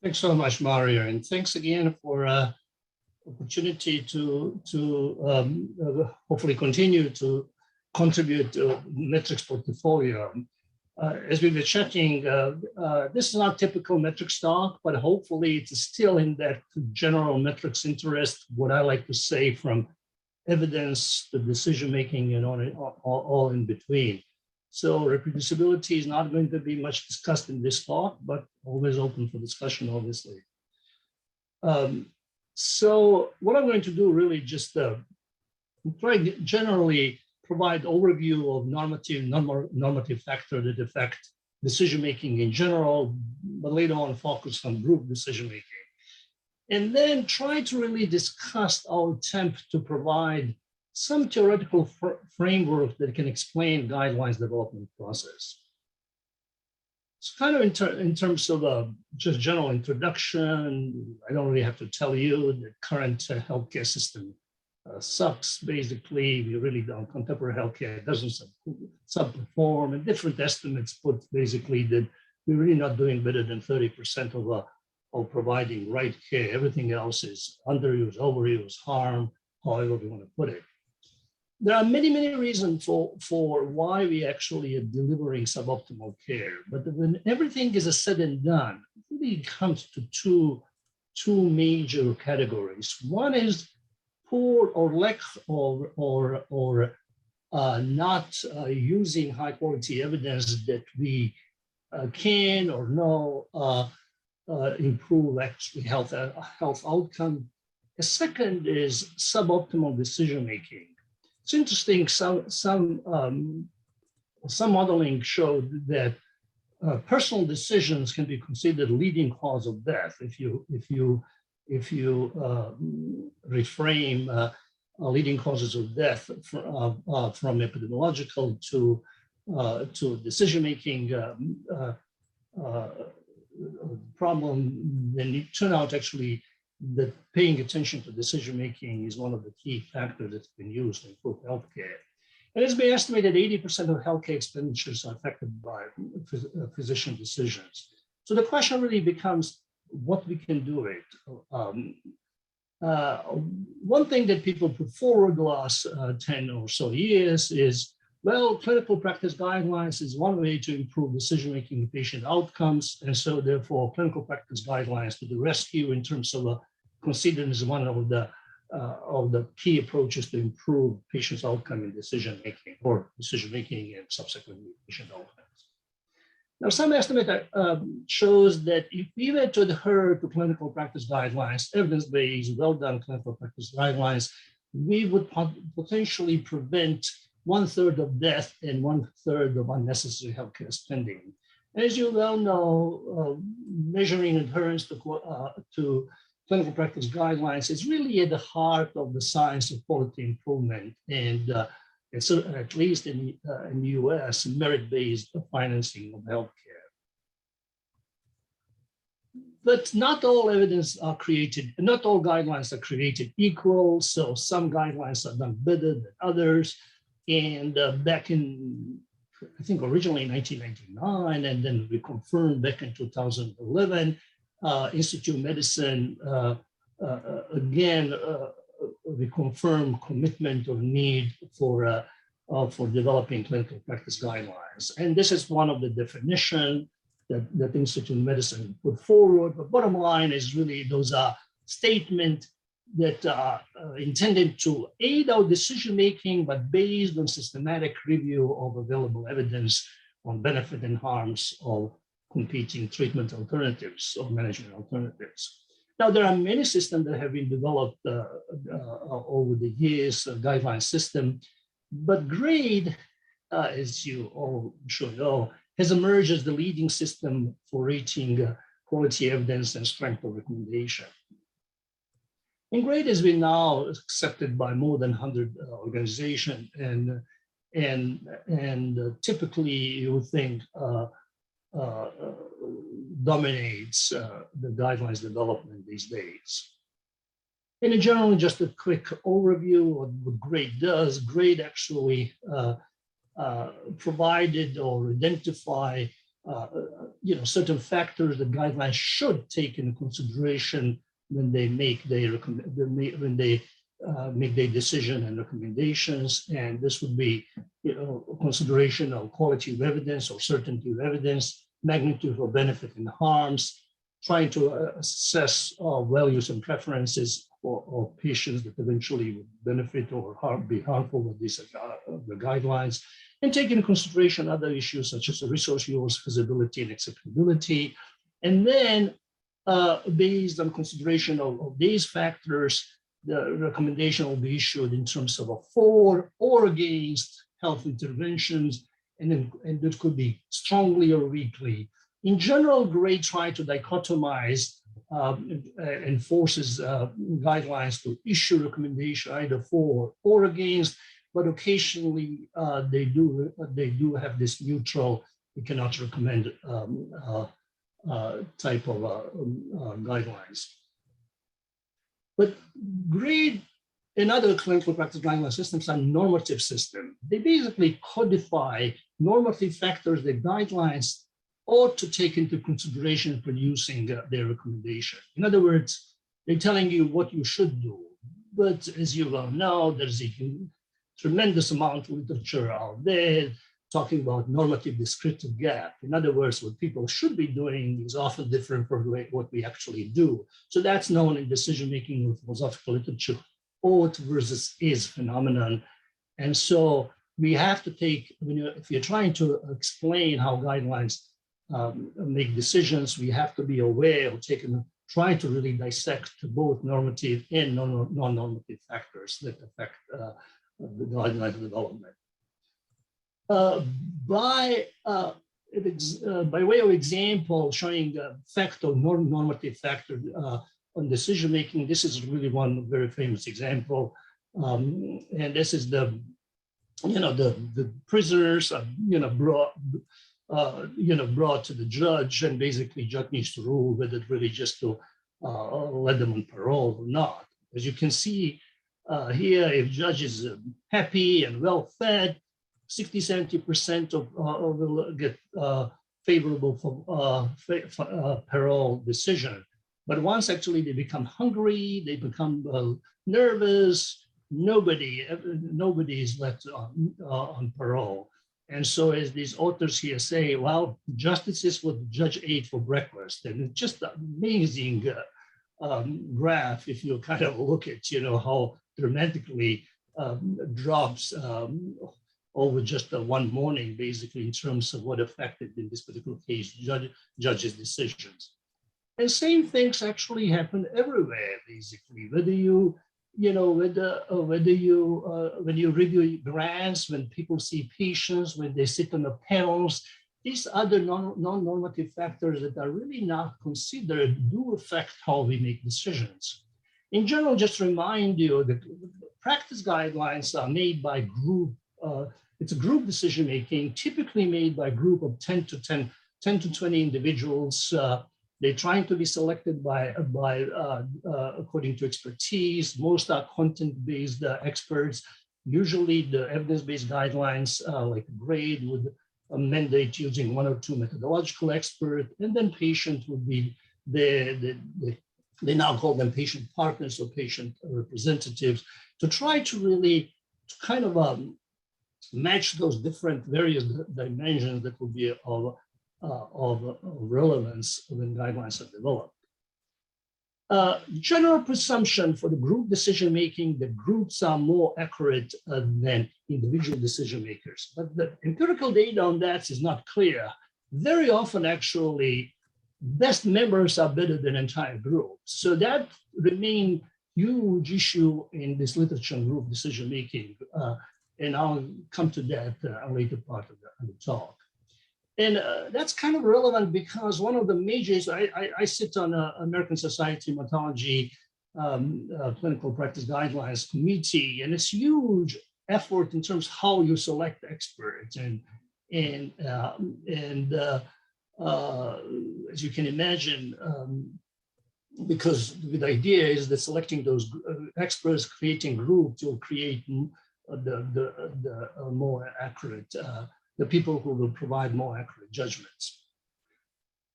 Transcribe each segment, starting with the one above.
Thanks so much, Mario, and thanks again for opportunity to hopefully continue to contribute to metrics portfolio. As we were chatting, this is not typical metrics talk, but hopefully it's still in that general metrics interest, what I like to say, from evidence to decision-making and all in between. So reproducibility is not going to be much discussed in this talk, but always open for discussion, obviously. So what I'm going to do really just try generally provide overview of normative, non-normative factors that affect decision-making in general, but later on focus on group decision-making. And then try to really discuss our attempt to provide some theoretical framework that can explain guidelines development process. It's kind of in terms of just general introduction. I don't really have to tell you the current healthcare system sucks. Basically, we really don't. Contemporary healthcare doesn't subperform, and different estimates put basically that we're really not doing better than 30% of providing right care. Everything else is underuse, overuse, harm, however we want to put it. There are many, many reasons for why we actually are delivering suboptimal care. But when everything is said and done, it really comes to two major categories. One is poor or lack or not using high quality evidence that we can or know improve actually health outcome. The second is suboptimal decision making. It's interesting. Some modeling showed that personal decisions can be considered leading cause of death if you reframe leading causes of death from epidemiological to decision making problem. Then it turned out actually that paying attention to decision-making is one of the key factors that's been used to improve healthcare. And it's been estimated 80% of healthcare expenditures are affected by physician decisions. So the question really becomes what we can do it. One thing that people put forward the last 10 or so years is, well, clinical practice guidelines is one way to improve decision-making and patient outcomes. And so therefore, clinical practice guidelines to the rescue in terms of considered as one of the key approaches to improve patients' outcome in decision-making or decision-making and subsequently patient outcomes. Now, some estimate shows that if we were to adhere to clinical practice guidelines, evidence-based, well-done clinical practice guidelines, we would potentially prevent 1/3 of death and 1/3 of unnecessary healthcare spending. As you well know, measuring adherence to clinical practice guidelines is really at the heart of the science of quality improvement, and it's at least in the US, merit-based financing of healthcare. But not all evidence are created, not all guidelines are created equal. So some guidelines are done better than others. And back in, I think originally in 1999, and then reconfirmed back in 2011, Institute of Medicine again reconfirmed commitment or need for developing clinical practice guidelines. And this is one of the definitions that Institute of Medicine put forward. But bottom line is really those are statements that are intended to aid our decision-making, but based on systematic review of available evidence on benefit and harms of competing treatment alternatives or management alternatives. Now, there are many systems that have been developed over the years, a guideline system, but GRADE, as you all should know, has emerged as the leading system for rating quality evidence and strength of recommendation. And GRADE has been now accepted by more than 100 organizations, and typically you would think dominates the guidelines development these days. And in general, just a quick overview of what GRADE does. GRADE actually provided or identify certain factors that guidelines should take into consideration when they make their make their decision and recommendations. And this would be, consideration of quality of evidence or certainty of evidence, magnitude of benefit and harms, trying to assess values and preferences of patients that eventually would benefit or be harmful with these the guidelines, and take into consideration other issues such as resource use, feasibility, and acceptability. And then, based on consideration of these factors, the recommendation will be issued in terms of a for or against health interventions, and it could be strongly or weakly. In general, GRADE try to dichotomize and forces guidelines to issue recommendation either for or against, but occasionally they do have this neutral, we cannot recommend type of guidelines. But GRADE and other clinical practice guideline systems are normative systems. They basically codify normative factors that guidelines ought to take into consideration in producing their recommendation. In other words, they're telling you what you should do. But as you well know, there's a tremendous amount of literature out there talking about normative descriptive gap. In other words, what people should be doing is often different from what we actually do. So that's known in decision-making with philosophical literature, ought versus is phenomenon. And so we have to take, if you're trying to explain how guidelines make decisions, we have to be aware of trying to really dissect both normative and non-normative factors that affect the guideline development. By way of example, showing the effect of non-normative factor on decision making, this is really one very famous example, and this is the prisoners brought to the judge, and basically judge needs to rule whether it really just to let them on parole or not. As you can see here, if judge is happy and well fed, 60–70% will get favorable parole decision. But once actually they become hungry, they become nervous, nobody is left on parole. And so as these authors here say, well, justice is what the judge ate for breakfast. And it's just an amazing graph if you kind of look at, how dramatically drops over just one morning, basically, in terms of what affected, in this particular case, judges' decisions. And same things actually happen everywhere, basically, whether you when you review grants, when people see patients, when they sit on the panels, these other non-normative factors that are really not considered do affect how we make decisions. In general, just to remind you, the practice guidelines are made by group. It's a group decision making, typically made by a group of 10 to 20 individuals. They're trying to be selected by according to expertise. Most are content-based experts. Usually the evidence-based guidelines like GRADE would mandate using 1 or 2 methodological experts, and then patient would be they now call them patient partners or patient representatives, to try to really kind of match those different various dimensions that would be of relevance when guidelines are developed. General presumption for the group decision-making, the groups are more accurate than individual decision makers. But the empirical data on that is not clear. Very often, actually, best members are better than entire groups. So that remains huge issue in this literature on group decision-making. And I'll come to that later part of the talk. And that's kind of relevant because one of the majors, I sit on the American Society of Hematology Clinical Practice Guidelines Committee, and it's huge effort in terms of how you select experts. And as you can imagine, because the idea is that selecting those experts, creating groups, will create the more accurate the people who will provide more accurate judgments.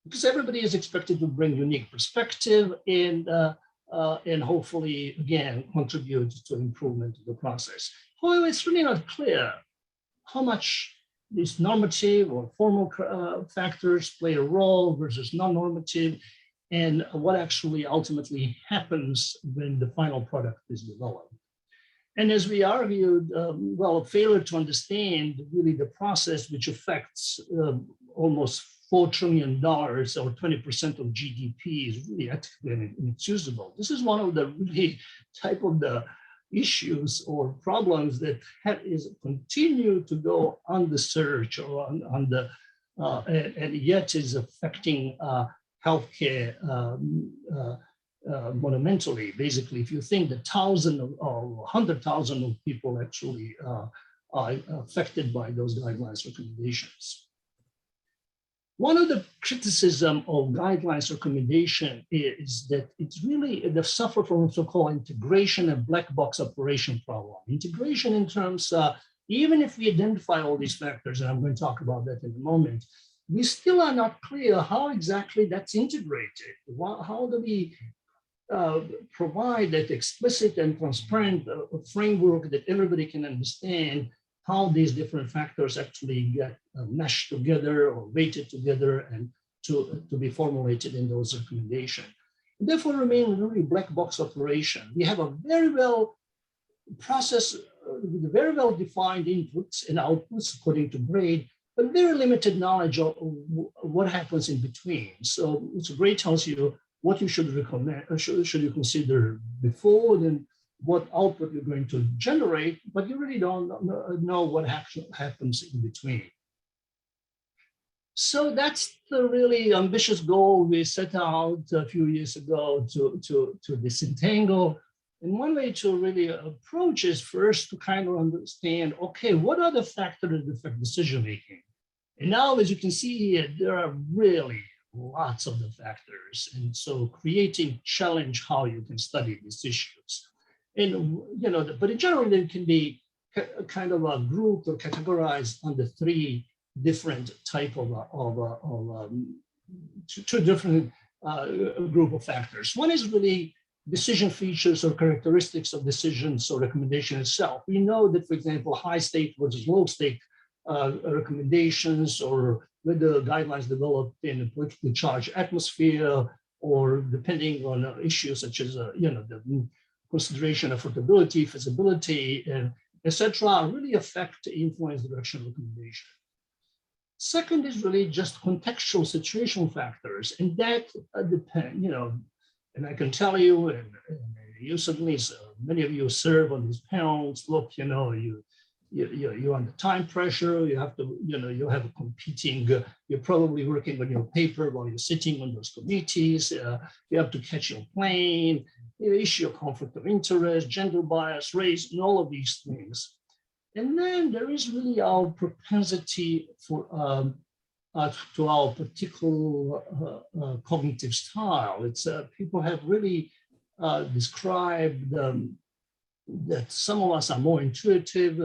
because everybody is expected to bring unique perspective and hopefully, again, contribute to improvement of the process. However, it's really not clear how much these normative or formal factors play a role versus non-normative, and what actually ultimately happens when the final product is developed. And as we argued, well, failure to understand really the process which affects almost $4 trillion or 20% of GDP is really ethically inexcusable. This is one of the really type of the issues or problems that continue to go undersearched or and yet is affecting healthcare monumentally. Basically, if you think that 1,000 or 100,000 of people actually are affected by those guidelines recommendations. One of the criticism of guidelines recommendation is that it's really, they suffer from so-called integration and black box operation problem. Integration in terms, even if we identify all these factors, and I'm going to talk about that in a moment, we still are not clear how exactly that's integrated. How do we provide that explicit and transparent framework that everybody can understand how these different factors actually get meshed together or weighted together and to be formulated in those recommendations. Therefore, remain really black box operation. We have a very well process with very well defined inputs and outputs according to grade, but very limited knowledge of what happens in between. So grade tells you what you should recommend, should you consider before, then what output you're going to generate, but you really don't know what happens in between. So that's the really ambitious goal we set out a few years ago to disentangle. And one way to really approach is first to kind of understand, okay, what are the factors that affect decision-making? And now, as you can see here, there are really lots of the factors. And so creating challenge how you can study these issues. And, you know, but in general, it can be kind of a group or categorized under three different type of two different group of factors. One is really decision features or characteristics of decisions or recommendation itself. We know that, for example, high stake versus low stake recommendations, or whether guidelines developed in a politically charged atmosphere, or depending on issues such as, you know, the consideration of affordability, feasibility, and etc., really affect, influence direction of recommendation. Second is really just contextual situational factors, and that depend, you know, and I can tell you, and you certainly, many of you serve on these panels, look, you know, you're under time pressure, you have to, you know, you have a competing, you're probably working on your paper while you're sitting on those committees, you have to catch your plane, you issue a conflict of interest, gender bias, race, and all of these things. And then there is really our propensity for to our particular cognitive style. It's people have really described that some of us are more intuitive,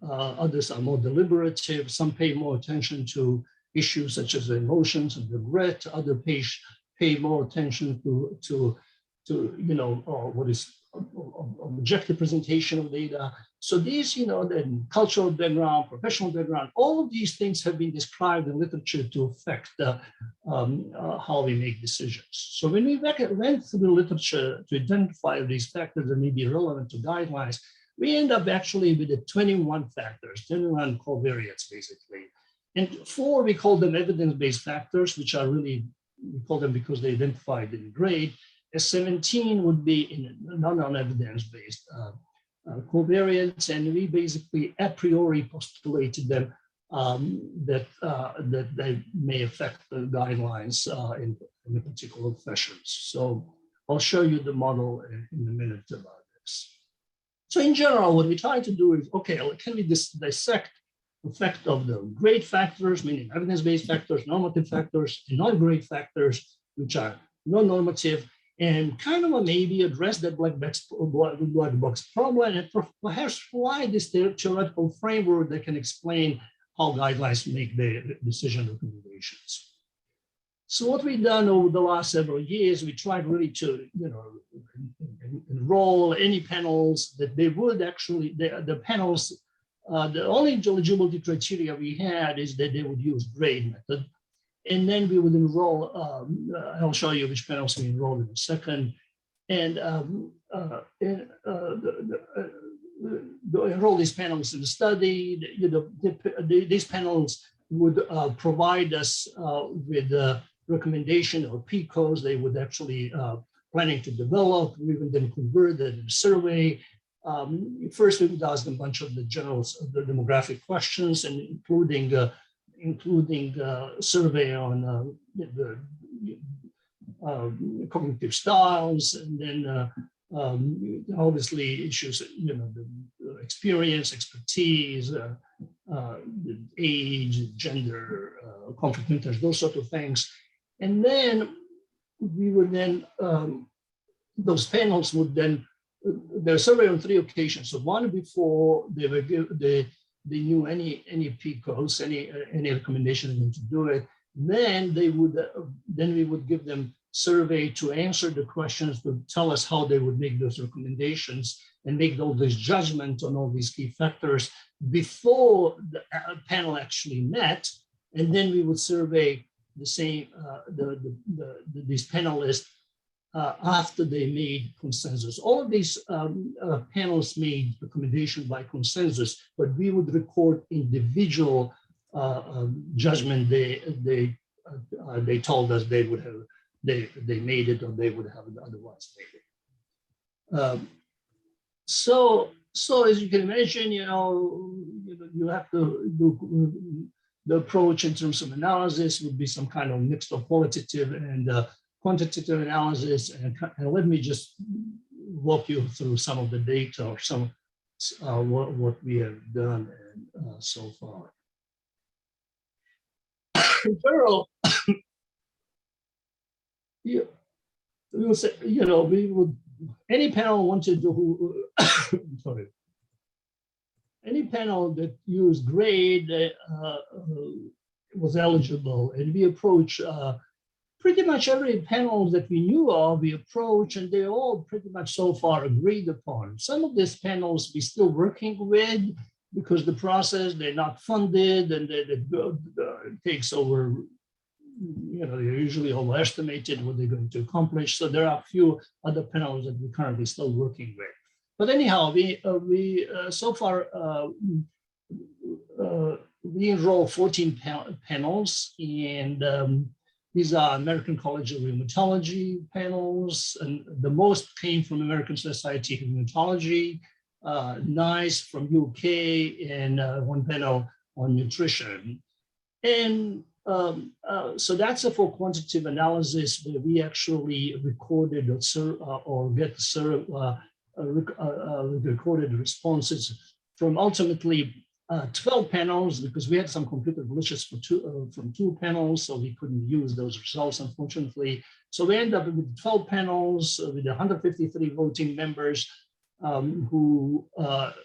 others are more deliberative, some pay more attention to issues such as emotions and regret, others pay more attention to you know, what is objective presentation of data. So these, you know, the cultural background, professional background, all of these things have been described in literature to affect how we make decisions. So when we went through the literature to identify these factors that may be relevant to guidelines, we end up actually with the 21 factors, 21 covariates basically. And 4, we call them evidence-based factors, which are really, we call them because they identified in grade. As 17 would be in non-evidence-based covariants, and we basically a priori postulated them that they may affect the guidelines in a particular fashion. So I'll show you the model in a minute about this. So in general, what we try to do is, okay, can we dissect the effect of the grade factors, meaning evidence-based factors, normative factors, and non-grade factors, which are non-normative, and kind of maybe address that black box problem, and perhaps provide this theoretical framework that can explain how guidelines make their decision recommendations. So what we've done over the last several years, we tried really to, enroll any panels that they would actually, the panels, the only eligibility criteria we had is that they would use grade method. And then we would enroll, I'll show you which panels we enrolled in a second. And enroll these panels in the study. These panels would provide us with recommendation or PCOs they would actually planning to develop. We would then convert it into a survey. First, we would ask them a bunch of the general demographic questions, and including survey on the cognitive styles, and then obviously issues, the experience, expertise, the age, gender, conflict of interest, those sort of things. And then we would then, those panels would then, they're surveyed on 3 occasions. So one before they were they knew any PCOs, any recommendation to do it. Then they would, then we would give them survey to answer the questions, to tell us how they would make those recommendations and make all this judgment on all these key factors before the panel actually met. And then we would survey the same, these panelists after they made consensus. All of these panels made recommendation by consensus, but we would record individual judgment they told us they would have, they made it or they would have otherwise made it. So as you can imagine, you have to do the approach in terms of analysis would be some kind of mix of qualitative and quantitative analysis. And let me just walk you through some of the data or some what we have done so far. In general, we would say, we would, any panel wanted to, sorry, any panel that used grade was eligible, and we approach pretty much every panel that we knew of, we approach, and they all pretty much so far agreed upon. Some of these panels we're still working with because the process, they're not funded, and it takes over, they're usually overestimated what they're going to accomplish. So there are a few other panels that we're currently still working with. But anyhow, we so far, we enroll 14 panels, and these are American College of Rheumatology panels, and the most came from American Society of Rheumatology, NICE from UK, and one panel on nutrition. And so that's for quantitative analysis, where we actually recorded recorded responses from ultimately 12 panels, because we had some computer glitches from 2 panels, so we couldn't use those results, unfortunately. So we ended up with 12 panels with 153 voting members who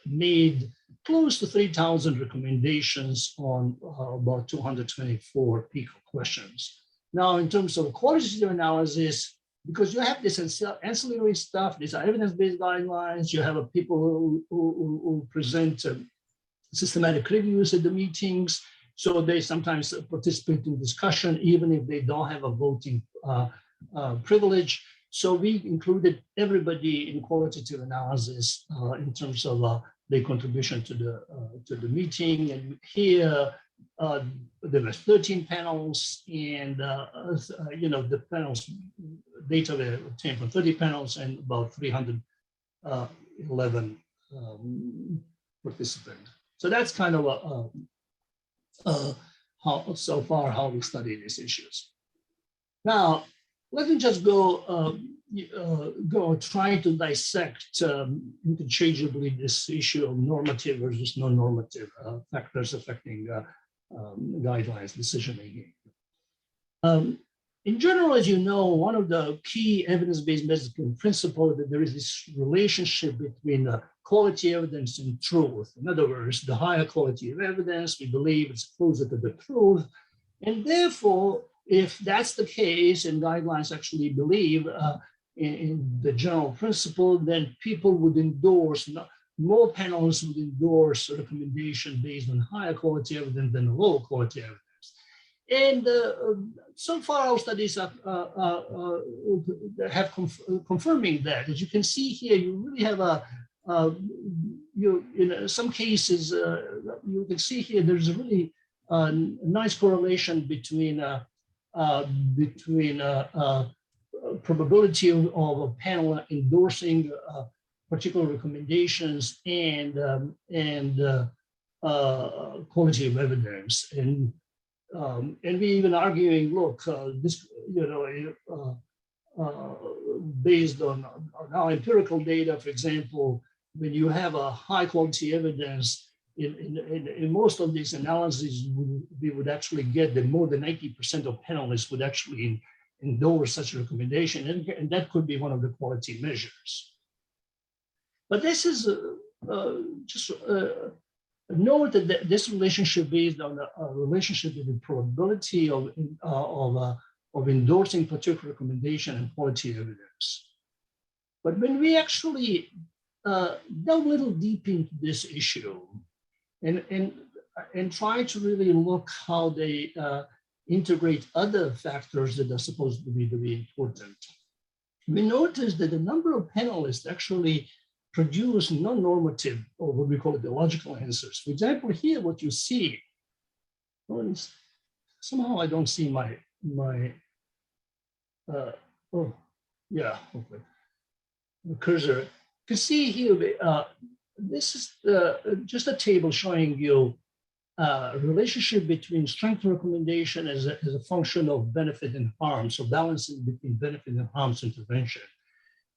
made close to 3,000 recommendations on about 224 PICO questions. Now, in terms of qualitative analysis, because you have this ancillary stuff, these are evidence-based guidelines, you have people who present systematic reviews at the meetings, so they sometimes participate in discussion, even if they don't have a voting privilege. So we included everybody in qualitative analysis in terms of their contribution to the meeting. And here there were 13 panels, and the panels data were obtained from 30 panels and about 311 participants. So that's kind of how so far how we study these issues. Now, let me just go try to dissect interchangeably this issue of normative versus non-normative factors affecting guidelines decision making. In general, as you know, one of the key evidence-based medicine principles that there is this relationship between quality evidence and truth. In other words, the higher quality of evidence, we believe it's closer to the truth, and therefore if that's the case, and guidelines actually believe in the general principle, then people would endorse, more panelists would endorse a recommendation based on higher quality evidence than lower quality evidence. And so far, our studies have confirming that. As you can see here, you really have in some cases, you can see here, there's a really nice correlation between probability of a panel endorsing particular recommendations and quality of evidence. And we even arguing, look, this, based on our empirical data, for example, when you have a high quality evidence, in most of these analyses, we would actually get that more than 90% of panelists would actually endorse such a recommendation, and that could be one of the quality measures. But this is just note that this relationship based on a relationship with the probability of endorsing particular recommendation and quality evidence. But when we actually delve a little deep into this issue and try to really look how they integrate other factors that are supposed to be very important, we notice that a number of panelists actually produce non-normative, or what we call it, illogical answers. For example, here what you see, somehow I don't see my oh yeah, hopefully the cursor. You can see here, this is just a table showing you relationship between strength and recommendation as a function of benefit and harm, so balancing between benefit and harm's intervention.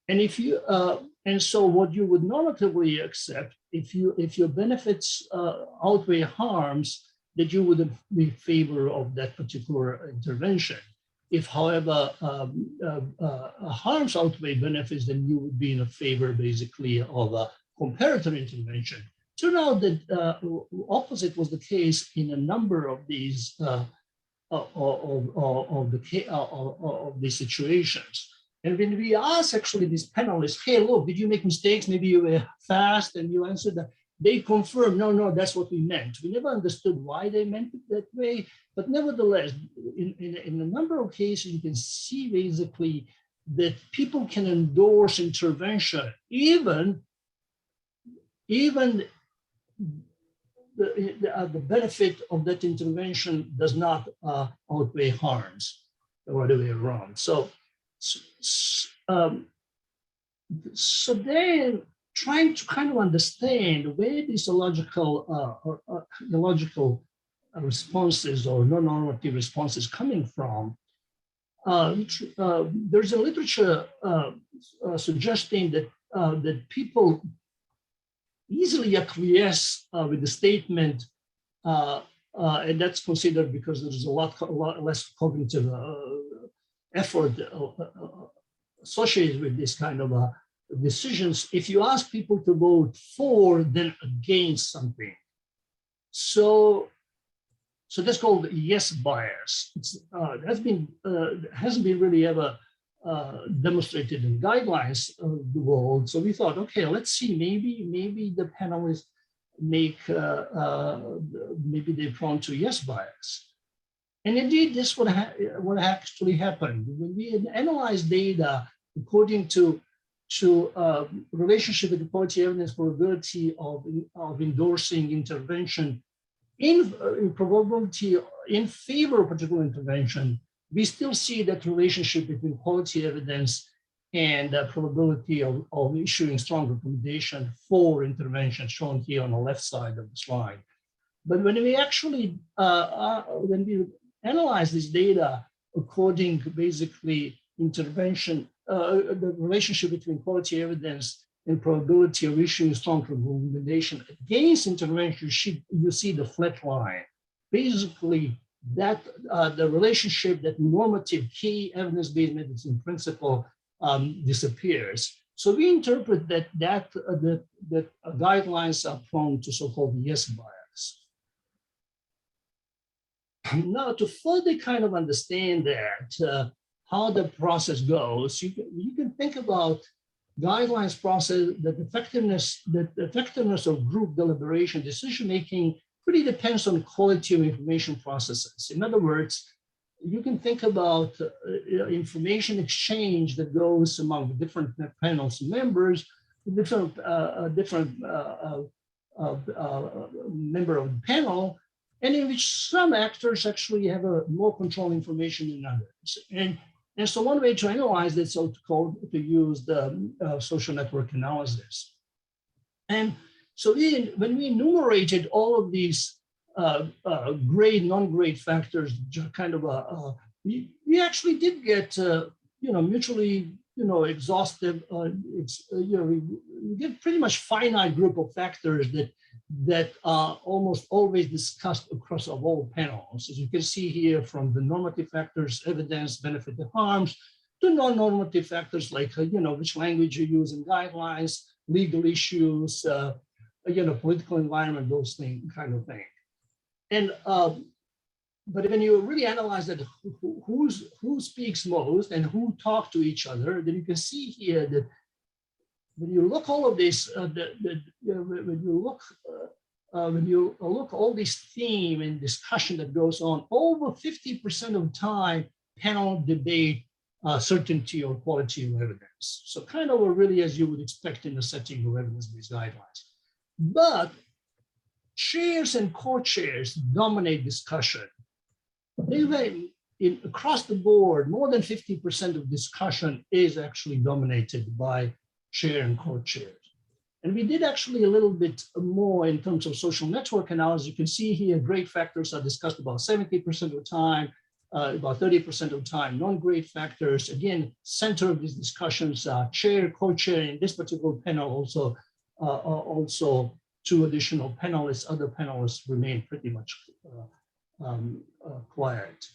And if you and so what you would normatively accept, if your benefits outweigh harms, that you would be in favor of that particular intervention. If, however, harms outweigh benefits, then you would be in a favor, basically, of a comparator intervention. Turned out that opposite was the case in a number of these of these situations. And when we ask actually these panelists, hey, look, did you make mistakes? Maybe you were fast, and you answered that. They confirmed, no, that's what we meant. We never understood why they meant it that way, but nevertheless, in a number of cases, you can see basically that people can endorse intervention, even the benefit of that intervention does not outweigh harms, or the way around. So then trying to kind of understand where these illogical responses or non-normative responses coming from. There's a literature suggesting that people easily acquiesce with the statement, and that's considered because there's a lot less cognitive effort associated with this kind of decisions. If you ask people to vote for, then against something, so that's called yes bias. It's hasn't been really ever demonstrated in guidelines of the world. So we thought, okay, let's see, maybe the panelists maybe they're prone to yes bias. And indeed, this what actually happened. When we analyzed data according to relationship with the quality evidence probability of endorsing intervention in probability in favor of particular intervention, we still see that relationship between quality evidence and probability of issuing strong recommendation for intervention, shown here on the left side of the slide. But when we actually when we analyze this data according to basically intervention, the relationship between quality evidence and probability of issuing strong recommendation against intervention, you see the flat line. Basically, that the relationship, that normative key evidence-based medicine principle disappears. So we interpret that guidelines are prone to so-called yes bias. Now, to further kind of understand that, how the process goes, you can think about guidelines process, the effectiveness of group deliberation, decision-making really depends on quality of information processes. In other words, you can think about information exchange that goes among different panels members, different member of the panel, and in which some actors actually have more control information than others. And so one way to analyze this is to use the social network analysis. And so when we enumerated all of these grade, non-grade factors, kind of we actually did get mutually exhaustive. We get pretty much finite group of factors that are almost always discussed across all panels. As you can see here, from the normative factors, evidence, benefit, and harms, to non-normative factors like which language you use in guidelines, legal issues, political environment, those kind of thing. And but when you really analyze that, who speaks most and who talk to each other, then you can see here that when you look all of this, when you look all this theme and discussion that goes on, over 50% of time, panel debate certainty or quality of evidence. So kind of really as you would expect in the setting of evidence-based guidelines. But chairs and co-chairs dominate discussion. Across the board, more than 50% of discussion is actually dominated by chair and co-chairs. And we did actually a little bit more in terms of social network analysis. You can see here, grade factors are discussed about 70% of the time, about 30% of the time, non-grade factors. Again, center of these discussions are chair, co-chair. In this particular panel, also two additional panelists. Other panelists remain pretty much quiet.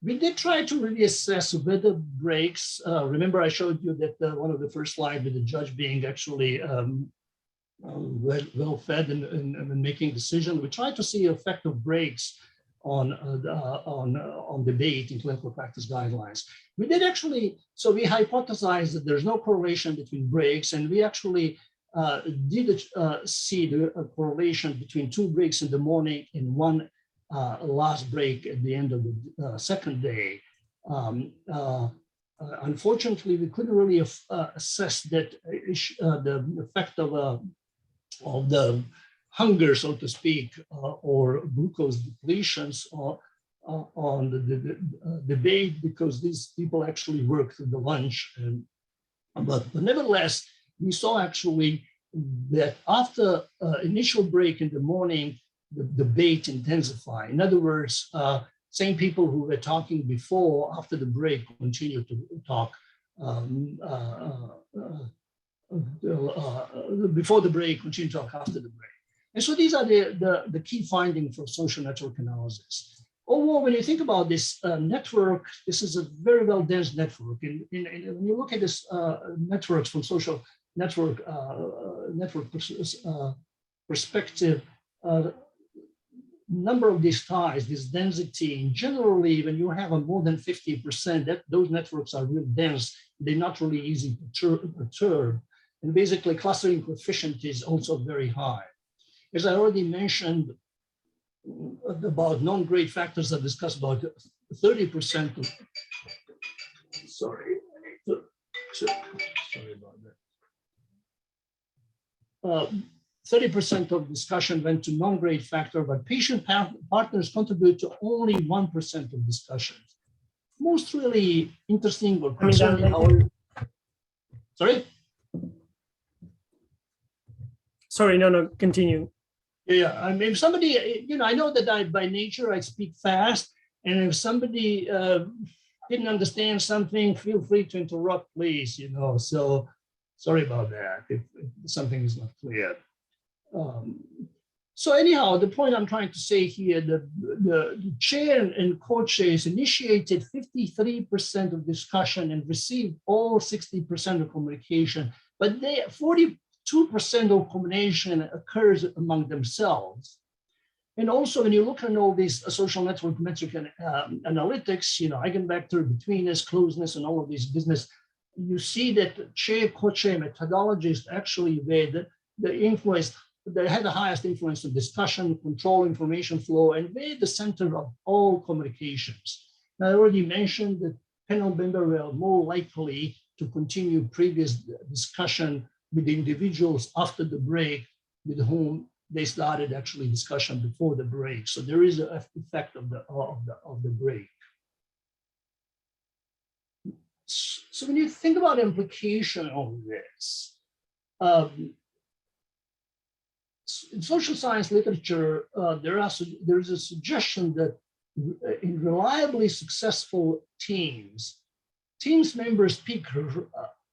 We did try to really assess whether breaks. Remember, I showed you that one of the first slides with the judge being actually well-fed and making decisions. We tried to see the effect of breaks on debate in clinical practice guidelines. We did actually, so we hypothesized that there's no correlation between breaks, and we actually did see the correlation between 2 breaks in the morning and 1 last break at the end of the second day. Unfortunately, we couldn't really assess that the effect of the hunger, so to speak, or glucose depletions on the debate, because these people actually work through the lunch. But nevertheless, we saw actually that after initial break in the morning, the debate intensified. In other words, same people who were talking before, after the break, continued to talk before the break, continued to talk after the break. And so these are the key findings for social network analysis. Overall, when you think about this network, this is a very well dense network. And when you look at this networks from social network perspective, number of these ties, this density, and generally when you have a more than 50%, those networks are real dense. They're not really easy to perturb. And basically clustering coefficient is also very high. As I already mentioned, about non-grade factors are discussed about 30% of, sorry about that. 30% of discussion went to non-grade factor, but patient partners contribute to only 1% of discussions. Most really interesting or concerning, Sorry, no, continue. Yeah, I mean, if somebody, I know that by nature I speak fast, and if somebody didn't understand something, feel free to interrupt, please, so sorry about that if something is not clear. So anyhow, the point I'm trying to say here, the chair and co-chairs initiated 53% of discussion and received all 60% of communication, but 42% of communication occurs among themselves. And also, when you look at all these social network metric analytics, eigenvector, betweenness, closeness, and all of these business, you see that Che, Co-Che methodologies actually they had the highest influence on discussion, control information flow, and were the center of all communications. Now, I already mentioned that panel members were more likely to continue previous discussion with individuals after the break with whom they started actually discussion before the break. So there is an effect of the break. So when you think about implication of this, in social science literature, there is a suggestion that in reliably successful teams members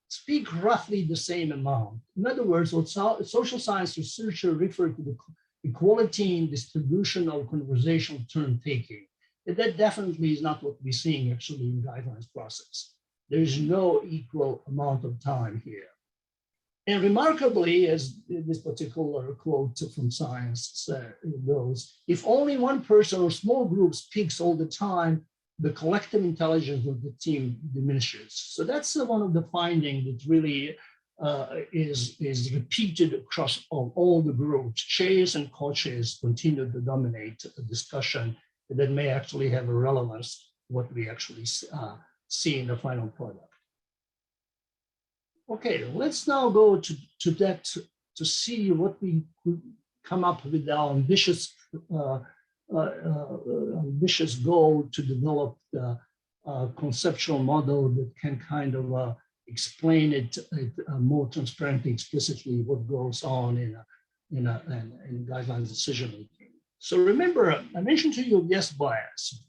speak roughly the same amount. In other words, what social science researchers refer to the equality in distribution of conversational turn taking. And that definitely is not what we're seeing actually in guidelines process. There is no equal amount of time here. And remarkably, as this particular quote from science goes, if only one person or small group speaks all the time, the collective intelligence of the team diminishes. So that's one of the findings that really is repeated across all the groups. Che's and co-che's continue to dominate the discussion, and that may actually have a relevance to what we actually see in the final product. Okay, let's now go to that to see what we could come up with our ambitious goal to develop the conceptual model that can kind of explain it more transparently, explicitly what goes on in guidelines decision making. So remember, I mentioned to you yes bias.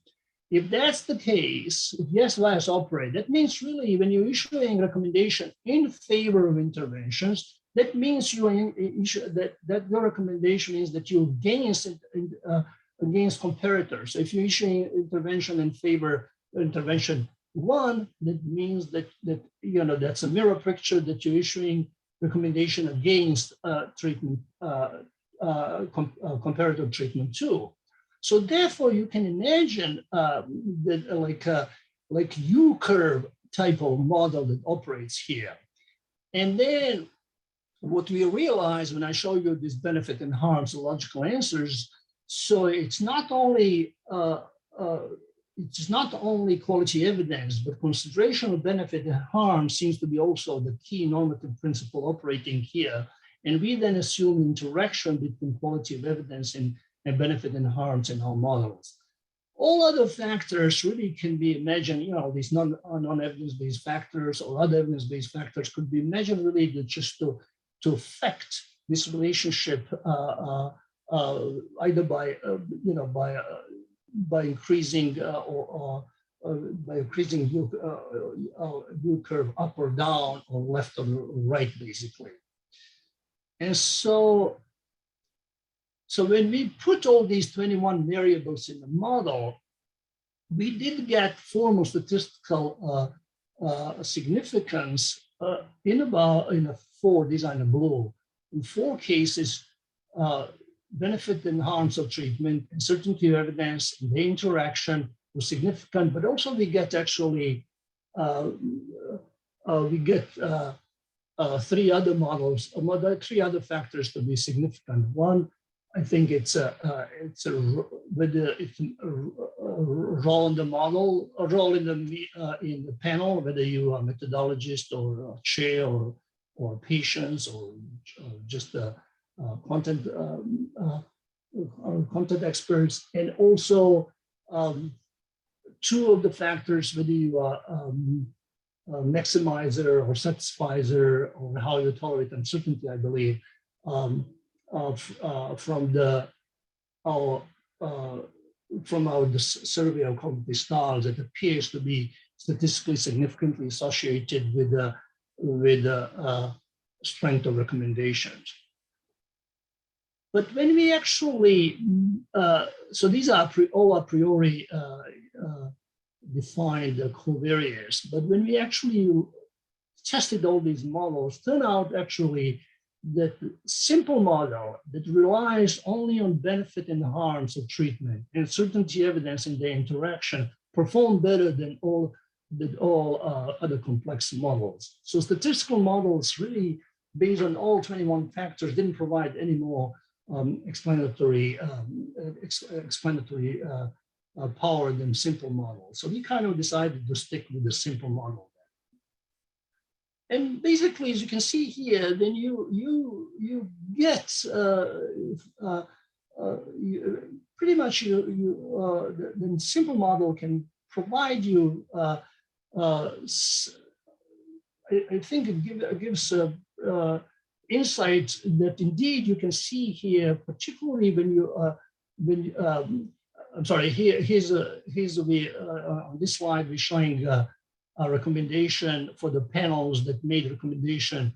If that's the case, if yes bias operate, that means really when you're issuing recommendation in favor of interventions, that means you that your recommendation is that you're against comparators. So if you're issuing intervention in favor of intervention one, that means that that's a mirror picture that you're issuing recommendation against treatment comparative treatment two. So therefore, you can imagine that like U-curve type of model that operates here. And then what we realize when I show you this benefit and harms logical answers, so it's not only quality evidence, but consideration of benefit and harm seems to be also the key normative principle operating here. And we then assume interaction between quality of evidence and benefit and harms in our models. All other factors really can be imagined, these non-evidence-based factors or other evidence-based factors could be imagined really just to affect this relationship either by increasing by increasing U-curve up or down or left or right, basically. And so when we put all these 21 variables in the model, we did get formal statistical significance in four, these are in blue. In 4 cases, benefit and harms of treatment, uncertainty of evidence, and the interaction were significant, but also we get actually, 3 other models, 3 other factors to be significant. One, I think it's a role in the model, a role in the panel, whether you are a methodologist or a chair or patients or just content experts, and also 2 of the factors, whether you are a maximizer or satisfier or how you tolerate uncertainty, I believe. From our survey of cognitive styles, it appears to be statistically significantly associated with the strength of recommendations. But when we actually, so these are all a priori defined covariates, but when we actually tested all these models, turned out actually that simple model that relies only on benefit and harms of treatment and certainty evidence in their interaction perform better than all other complex models. So statistical models really, based on all 21 factors, didn't provide any more explanatory power than simple models. So we kind of decided to stick with the simple model. And basically, as you can see here, then you get pretty much the simple model can provide you. I think it gives insight that indeed you can see here, particularly when I'm sorry. Here's on this slide we're showing a recommendation for the panels that made recommendation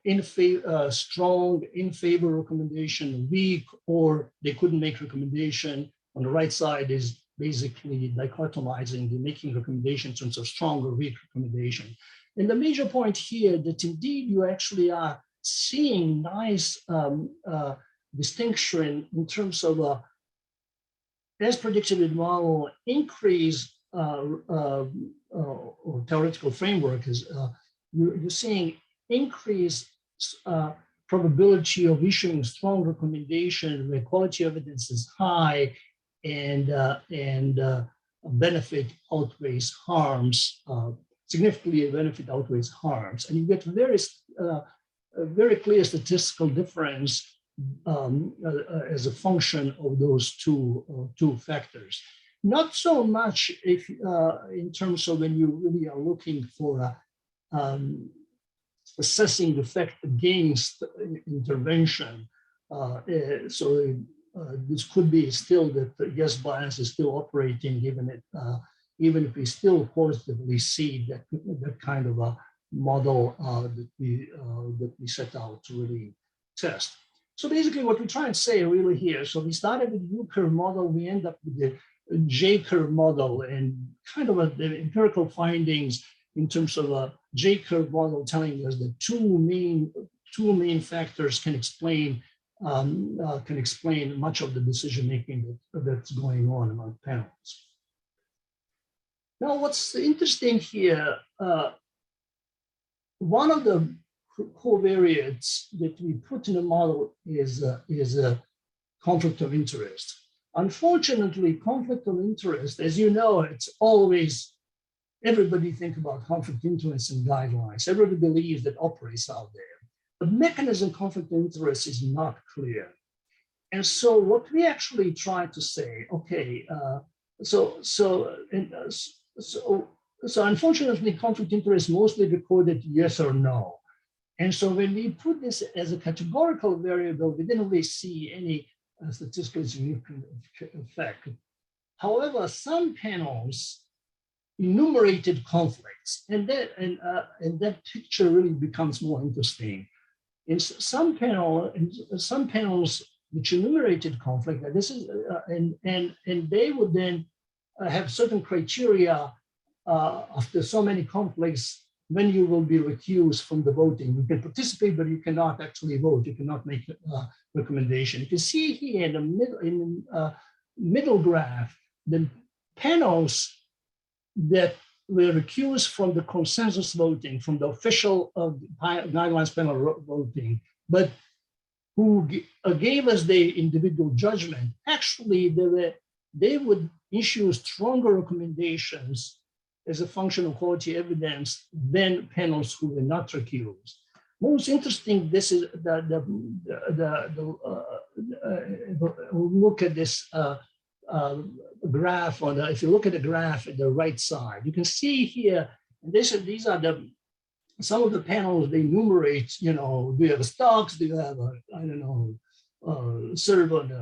in favor, strong, in favor recommendation, weak, or they couldn't make recommendation. On the right side is basically dichotomizing the making recommendations in terms of strong or weak recommendation. And the major point here that indeed you actually are seeing nice distinction in terms of as predicted in model increase or theoretical framework is you're seeing increased probability of issuing strong recommendation where quality evidence is high and benefit outweighs harms, significantly benefit outweighs harms. And you get a very clear statistical difference as a function of those two factors. Not so much if in terms of when you really are looking for assessing the effect against intervention. This could be still that the yes bias is still operating, even if we still positively see that kind of a model that we set out to really test. So basically, what we try and say really here. So we started with U-curve model. We end up with the J-curve model and kind of the empirical findings in terms of a J-curve model telling us that two main factors can explain much of the decision making that's going on among panels. Now, what's interesting here, one of the covariates that we put in the model is a conflict of interest. Unfortunately, conflict of interest, as you know, it's always, everybody think about conflict of interest and guidelines. Everybody believes that operates out there. The mechanism of conflict of interest is not clear. And so what we actually try to say, okay, so unfortunately, conflict of interest mostly recorded yes or no. And so when we put this as a categorical variable, we didn't really see any statistically significant effect. However, some panels enumerated conflicts, and that picture really becomes more interesting. In some panels which enumerated conflict, and this is and they would then have certain criteria after so many conflicts when you will be recused from the voting. You can participate, but you cannot actually vote. You cannot make a recommendation. You can see here in the middle graph, the panels that were recused from the consensus voting, from the official guidelines panel voting, but who gave us the individual judgment, actually they would issue stronger recommendations as a function of quality evidence than panels who were not recused. Most interesting, this is look at this graph on if you look at the graph at the right side, you can see here, these are some of the panels they enumerate, you know, do you have stocks, do you have serve on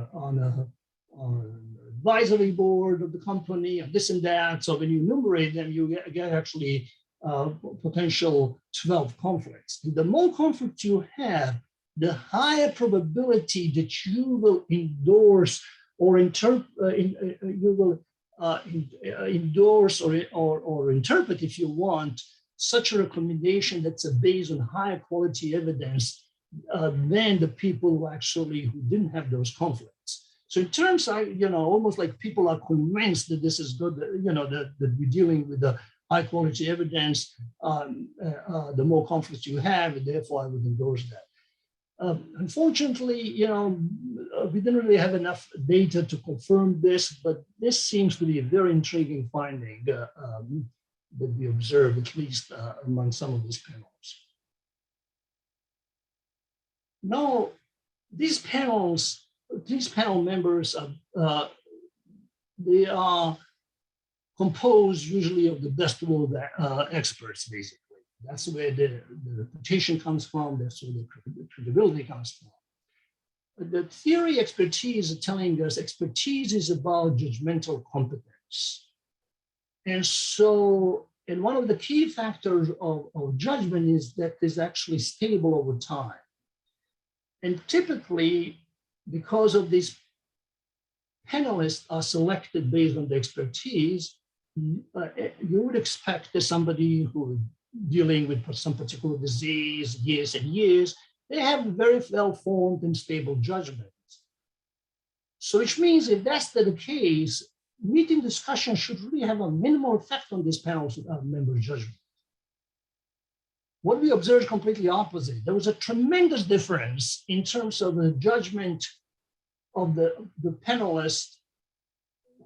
advisory board of the company, and this and that. So when you enumerate them, you get actually potential 12 conflicts. And the more conflicts you have, the higher probability that you will endorse or endorse or interpret, if you want, such a recommendation that's based on higher quality evidence than the people who didn't have those conflicts. So in terms, almost like people are convinced that this is good, that we're dealing with the high quality evidence, the more conflicts you have, and therefore I would endorse that. Unfortunately, we didn't really have enough data to confirm this, but this seems to be a very intriguing finding that we observe, at least among some of these panels. Now, these panel members, they are composed usually of the best world experts, basically. That's where the reputation comes from, that's where the credibility comes from. The theory expertise is telling us expertise is about judgmental competence. And one of the key factors of judgment is that it's actually stable over time. And typically, because of these panelists are selected based on the expertise, you would expect that somebody who is dealing with some particular disease years and years, they have very well-formed and stable judgment. So which means if that's the case, meeting discussion should really have a minimal effect on this panel's members' judgment. What we observed completely opposite. There was a tremendous difference in terms of the judgment of the panelists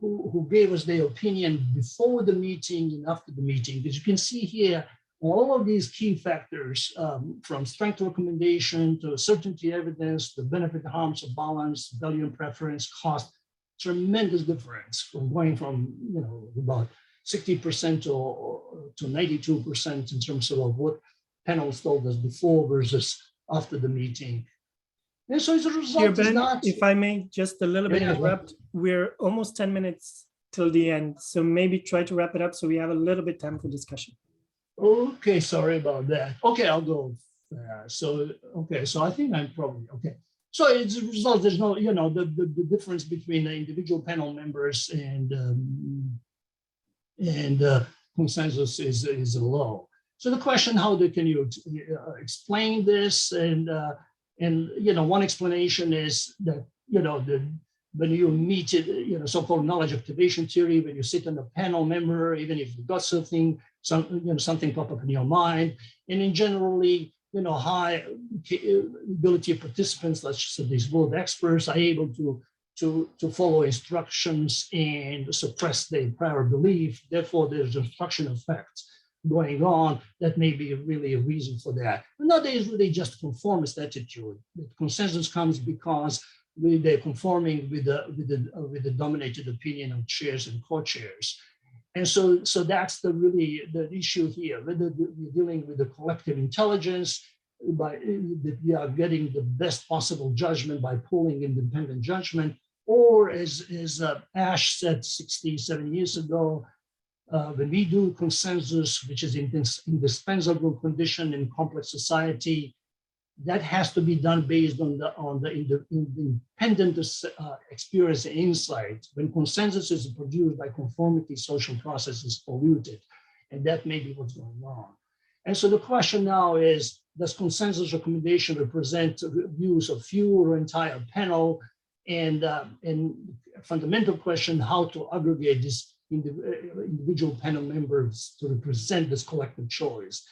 who gave us their opinion before the meeting and after the meeting. As you can see here, all of these key factors, from strength of recommendation to certainty evidence, the benefit, harms of balance, value and preference, cost, tremendous difference from going from about 60% to 92% in terms of what panels told us before versus after the meeting. And so as a result, here, Ben, if I may just a little bit interrupt, we're almost 10 minutes till the end. So maybe try to wrap it up so we have a little bit time for discussion. Okay, sorry about that. Okay, I'll go. So I think I'm probably okay. So as a result, there's no, the difference between the individual panel members and consensus is low. So the question, how can you explain this? And one explanation is that when you meet it, so-called knowledge activation theory, when you sit on a panel member, even if you've got something pop up in your mind, and in generally, high ability of participants, let's say these world experts, are able to follow instructions and suppress their prior belief. Therefore, there's instruction effect going on that may be really a reason for that. But nowadays, really just conformist attitude. The consensus comes because they're conforming with the dominated opinion of chairs and co-chairs. And so that's the issue here. Whether we're dealing with the collective intelligence, that we are getting the best possible judgment by pulling independent judgment, or as Ash said 67 years ago, when we do consensus, which is an indispensable condition in complex society, that has to be done based on the independent experience and insight. When consensus is produced by conformity, social process is polluted, and that may be what's going on. And so the question now is, does consensus recommendation represent views of few or entire panel? And fundamental question, how to aggregate this individual panel members to represent this collective choice.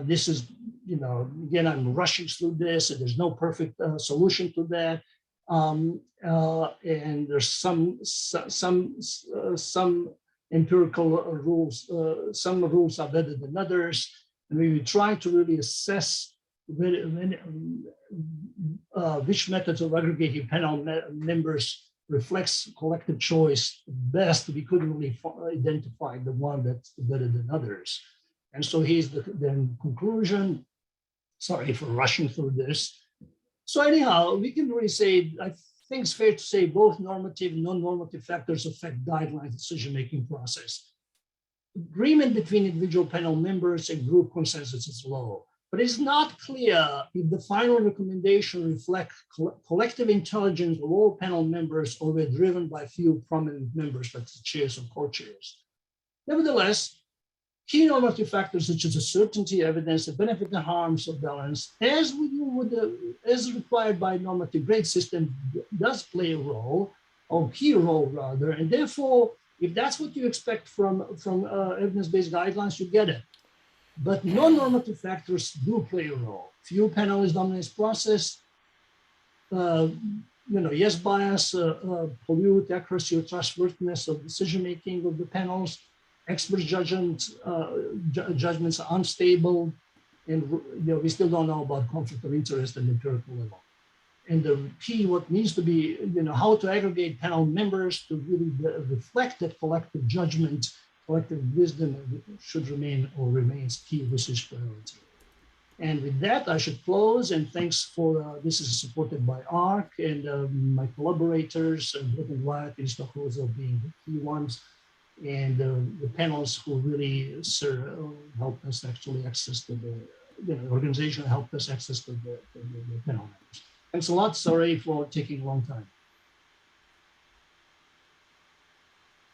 This is, again, I'm rushing through this, and there's no perfect solution to that. And there's some empirical rules. Some rules are better than others, and we try to really assess which methods of aggregating panel members reflects collective choice best. We couldn't really identify the one that's better than others. And so here's the conclusion. Sorry for rushing through this. So anyhow, we can really say, I think it's fair to say both normative and non-normative factors affect guideline decision-making process. Agreement between individual panel members and group consensus is low, but it's not clear if the final recommendation reflect collective intelligence of all panel members or were driven by few prominent members, like the chairs and co-chairs. Nevertheless, key normative factors such as the certainty, evidence, the benefit and harms of balance, as we do with as required by normative grade system, does play a role, or key role rather, and therefore, if that's what you expect from evidence-based guidelines, you get it. But non-normative factors do play a role. Few panelist dominance process, yes bias, pollute accuracy or trustworthiness of decision-making of the panels, expert judgments are unstable, and we still don't know about conflict of interest at the empirical level. And the key, what needs to be, how to aggregate panel members to really reflect that collective judgment, collective wisdom should remain or remains key research priority. And with that, I should close. And thanks for this is supported by ARC and my collaborators, Britt and Wyatt and Stockholm being the key ones, and the panels who really helped us actually access to the organization helped us access to the panel members. Thanks a lot. Sorry for taking a long time.